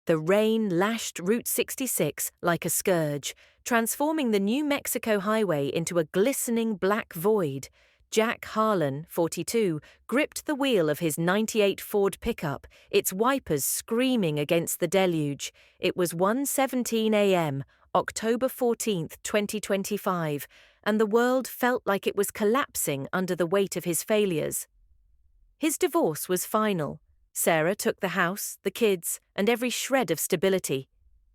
The rain lashed Route 66 like a scourge, transforming the New Mexico highway into a glistening black void. Jack Harlan, 42, gripped the wheel of his '98 Ford pickup, its wipers screaming against the deluge. It was 1:17 a.m., October 14, 2025, and the world felt like it was collapsing under the weight of his failures. His divorce was final. Sarah took the house, the kids, and every shred of stability.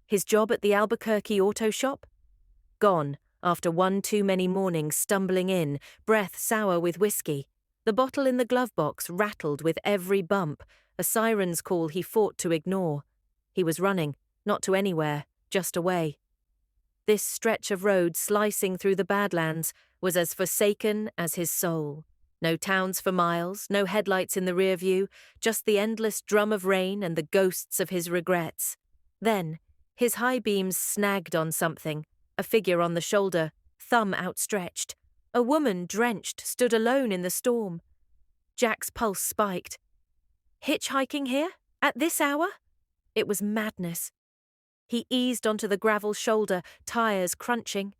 His job at the Albuquerque auto shop? Gone, after one too many mornings stumbling in, breath sour with whiskey. The bottle in the glove box rattled with every bump, a siren's call he fought to ignore. He was running, not to anywhere, just away. This stretch of road slicing through the Badlands was as forsaken as his soul. No towns for miles, no headlights in the rear view, just the endless drum of rain and the ghosts of his regrets. Then, his high beams snagged on something, a figure on the shoulder, thumb outstretched. A woman, drenched, stood alone in the storm. Jack's pulse spiked. Hitchhiking here? At this hour? It was madness. He eased onto the gravel shoulder, tires crunching.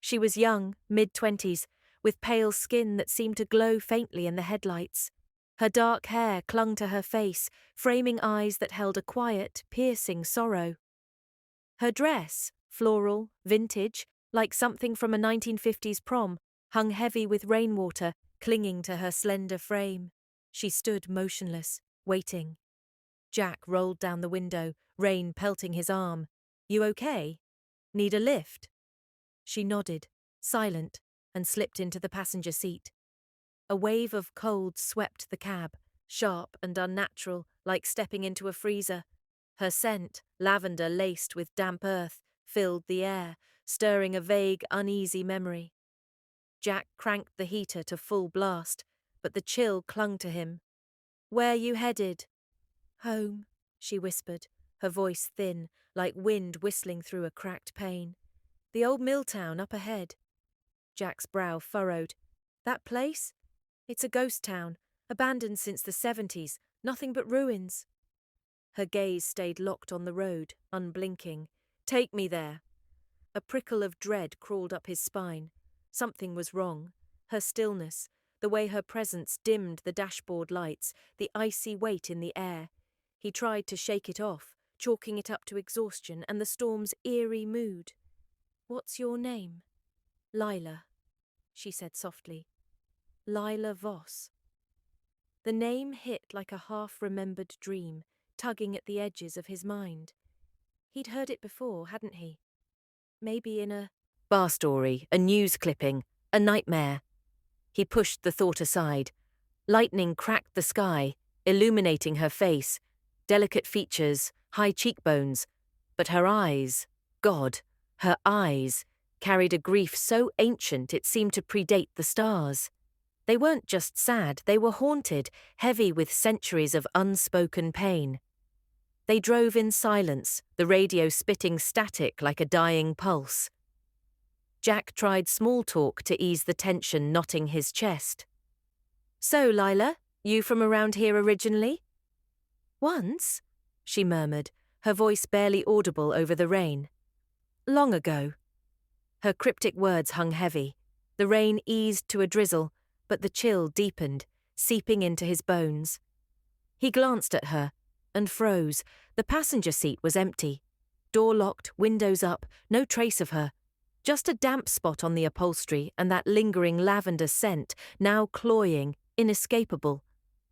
She was young, mid-20s, with pale skin that seemed to glow faintly in the headlights. Her dark hair clung to her face, framing eyes that held a quiet, piercing sorrow. Her dress, floral, vintage, like something from a 1950s prom, hung heavy with rainwater, clinging to her slender frame. She stood motionless, waiting. Jack rolled down the window, rain pelting his arm. "You okay? Need a lift?" She nodded, silent, and slipped into the passenger seat. A wave of cold swept the cab, sharp and unnatural, like stepping into a freezer. Her scent, lavender laced with damp earth, filled the air, stirring a vague, uneasy memory. Jack cranked the heater to full blast, but the chill clung to him. "Where you headed?" "Home," she whispered, her voice thin, like wind whistling through a cracked pane. "The old mill town up ahead." Jack's brow furrowed. "That place? It's a ghost town, abandoned since the 70s, nothing but ruins." Her gaze stayed locked on the road, unblinking. "Take me there." A prickle of dread crawled up his spine. Something was wrong. Her stillness, the way her presence dimmed the dashboard lights, the icy weight in the air. He tried to shake it off, chalking it up to exhaustion and the storm's eerie mood. "What's your name?" "Lila," she said softly. "Lila Voss." The name hit like a half-remembered dream, tugging at the edges of his mind. He'd heard it before, hadn't he? Maybe in a bar story, a news clipping, a nightmare. He pushed the thought aside. Lightning cracked the sky, illuminating her face, delicate features, high cheekbones. But her eyes, God, her eyes, carried a grief so ancient it seemed to predate the stars. They weren't just sad, they were haunted, heavy with centuries of unspoken pain. They drove in silence, the radio spitting static like a dying pulse. Jack tried small talk to ease the tension knotting his chest. "So, Lila, you from around here originally?" "Once," she murmured, her voice barely audible over the rain. "Long ago." Her cryptic words hung heavy. The rain eased to a drizzle, but the chill deepened, seeping into his bones. He glanced at her and froze. The passenger seat was empty. Door locked, windows up, no trace of her. Just a damp spot on the upholstery and that lingering lavender scent, now cloying, inescapable.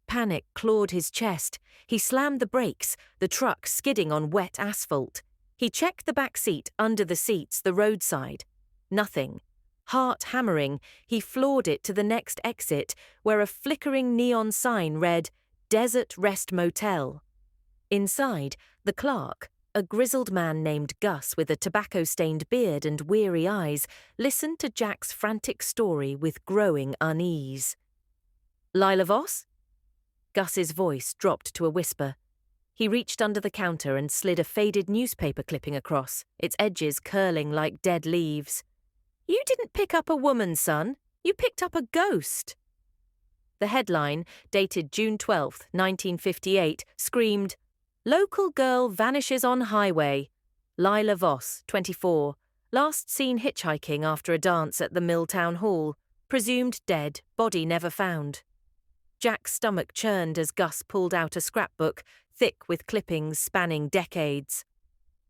Panic clawed his chest. He slammed the brakes, the truck skidding on wet asphalt. He checked the back seat, under the seats, the roadside. Nothing. Heart hammering, he floored it to the next exit, where a flickering neon sign read, "Desert Rest Motel." Inside, the clerk, a grizzled man named Gus with a tobacco-stained beard and weary eyes, listened to Jack's frantic story with growing unease. "Lila Voss?" Gus's voice dropped to a whisper. He reached under the counter and slid a faded newspaper clipping across, its edges curling like dead leaves. "You didn't pick up a woman, son. You picked up a ghost." The headline, dated June 12, 1958, screamed, Local girl vanishes on highway. Lila Voss, 24, last seen hitchhiking after a dance at the Milltown Hall, presumed dead, body never found. Jack's stomach churned as Gus pulled out a scrapbook, thick with clippings spanning decades.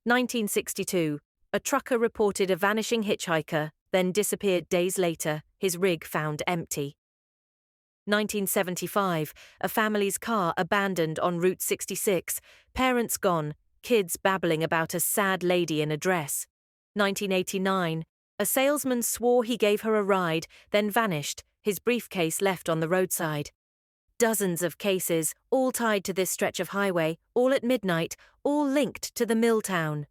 1962, a trucker reported a vanishing hitchhiker, then disappeared days later, his rig found empty. 1975, a family's car abandoned on Route 66, parents gone, kids babbling about a sad lady in a dress. 1989, a salesman swore he gave her a ride, then vanished, his briefcase left on the roadside. Dozens of cases, all tied to this stretch of highway, all at midnight, all linked to the Milltown.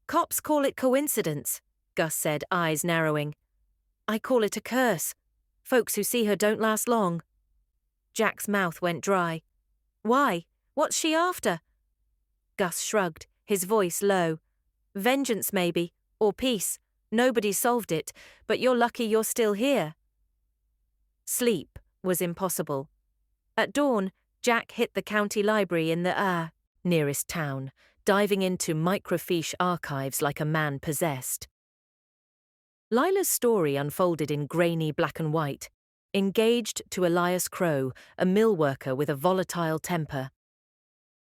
Cops call it coincidence, Gus said, eyes narrowing. I call it a curse. Folks who see her don't last long. Jack's mouth went dry. Why? What's she after? Gus shrugged, his voice low. Vengeance, maybe, or peace. Nobody solved it, but you're lucky you're still here. Sleep was impossible. At dawn, Jack hit the county library in the nearest town, diving into microfiche archives like a man possessed. Lila's story unfolded in grainy black and white. Engaged to Elias Crow, a mill worker with a volatile temper.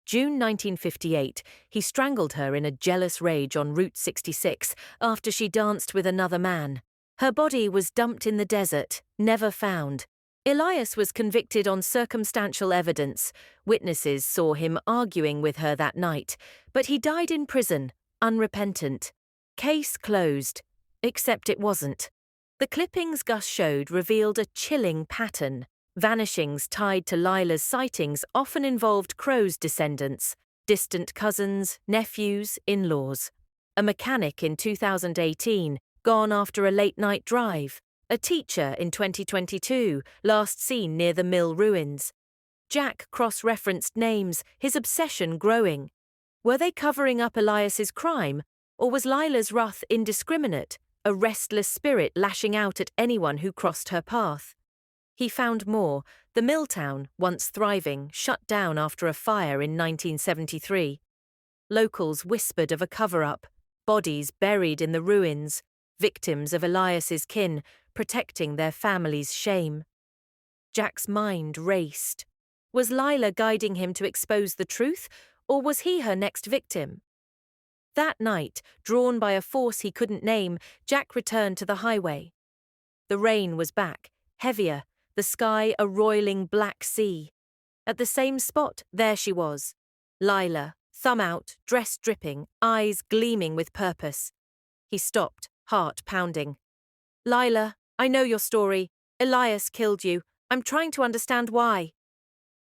June 1958, he strangled her in a jealous rage on Route 66 after she danced with another man. Her body was dumped in the desert, never found. Elias was convicted on circumstantial evidence. Witnesses saw him arguing with her that night, but he died in prison, unrepentant. Case closed. Except it wasn't. The clippings Gus showed revealed a chilling pattern. Vanishings tied to Lila's sightings often involved Crow's descendants, distant cousins, nephews, in-laws. A mechanic in 2018, gone after a late-night drive. A teacher in 2022, last seen near the mill ruins. Jack cross-referenced names, his obsession growing. Were they covering up Elias's crime, or was Lila's wrath indiscriminate, a restless spirit lashing out at anyone who crossed her path? He found more. The Milltown, once thriving, shut down after a fire in 1973. Locals whispered of a cover-up, bodies buried in the ruins, victims of Elias's kin, protecting their family's shame. Jack's mind raced. Was Lila guiding him to expose the truth, or was he her next victim? That night, drawn by a force he couldn't name, Jack returned to the highway. The rain was back, heavier, the sky a roiling black sea. At the same spot, there she was. Lila, thumb out, dress dripping, eyes gleaming with purpose. He stopped, heart pounding. Lila, I know your story. Elias killed you. I'm trying to understand why.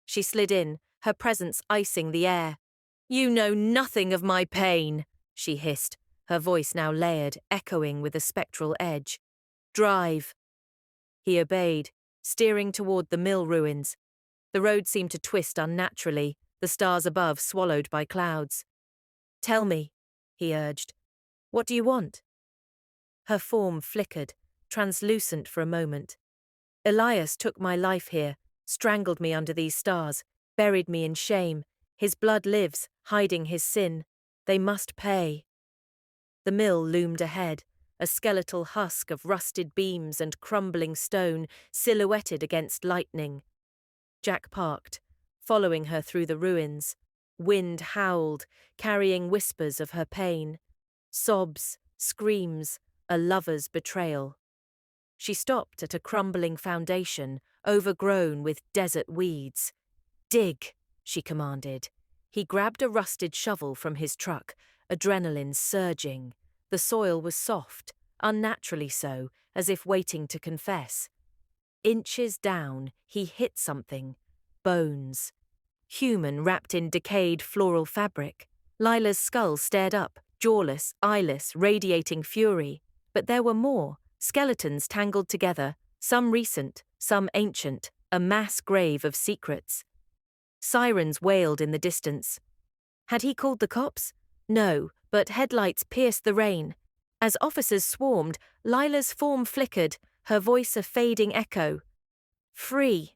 She slid in, her presence icing the air. You know nothing of my pain, she hissed, her voice now layered, echoing with a spectral edge. Drive. He obeyed, steering toward the mill ruins. The road seemed to twist unnaturally, the stars above swallowed by clouds. Tell me, he urged. What do you want? Her form flickered, translucent for a moment. Elias took my life here, strangled me under these stars, buried me in shame. His blood lives, hiding his sin. They must pay. The mill loomed ahead, a skeletal husk of rusted beams and crumbling stone silhouetted against lightning. Jack parked, following her through the ruins. Wind howled, carrying whispers of her pain. Sobs, screams, a lover's betrayal. She stopped at a crumbling foundation, overgrown with desert weeds. Dig, she commanded. He grabbed a rusted shovel from his truck, adrenaline surging. The soil was soft, unnaturally so, as if waiting to confess. Inches down, he hit something. Bones. Human wrapped in decayed floral fabric. Lila's skull stared up, jawless, eyeless, radiating fury. But there were more, skeletons tangled together, some recent, some ancient, a mass grave of secrets. Sirens wailed in the distance. Had he called the cops? No, but headlights pierced the rain. As officers swarmed, Lila's form flickered, her voice a fading echo. Free.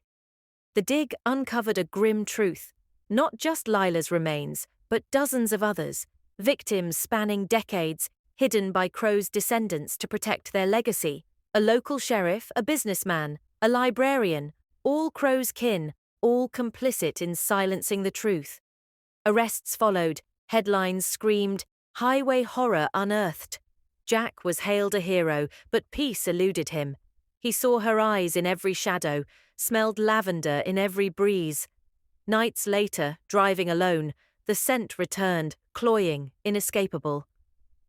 The dig uncovered a grim truth. Not just Lila's remains, but dozens of others, victims spanning decades, hidden by Crow's descendants to protect their legacy. A local sheriff, a businessman, a librarian, all Crow's kin, all complicit in silencing the truth. Arrests followed, headlines screamed, highway horror unearthed. Jack was hailed a hero, but peace eluded him. He saw her eyes in every shadow, smelled lavender in every breeze. Nights later, driving alone, the scent returned, cloying, inescapable.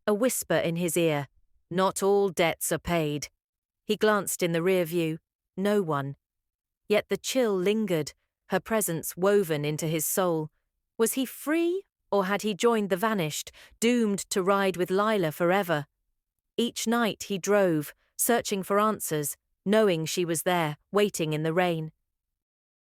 A whisper in his ear, "Not all debts are paid." He glanced in the rear view, no one. Yet the chill lingered, her presence woven into his soul. Was he free, or had he joined the vanished, doomed to ride with Lila forever? Each night he drove, searching for answers, knowing she was there, waiting in the rain.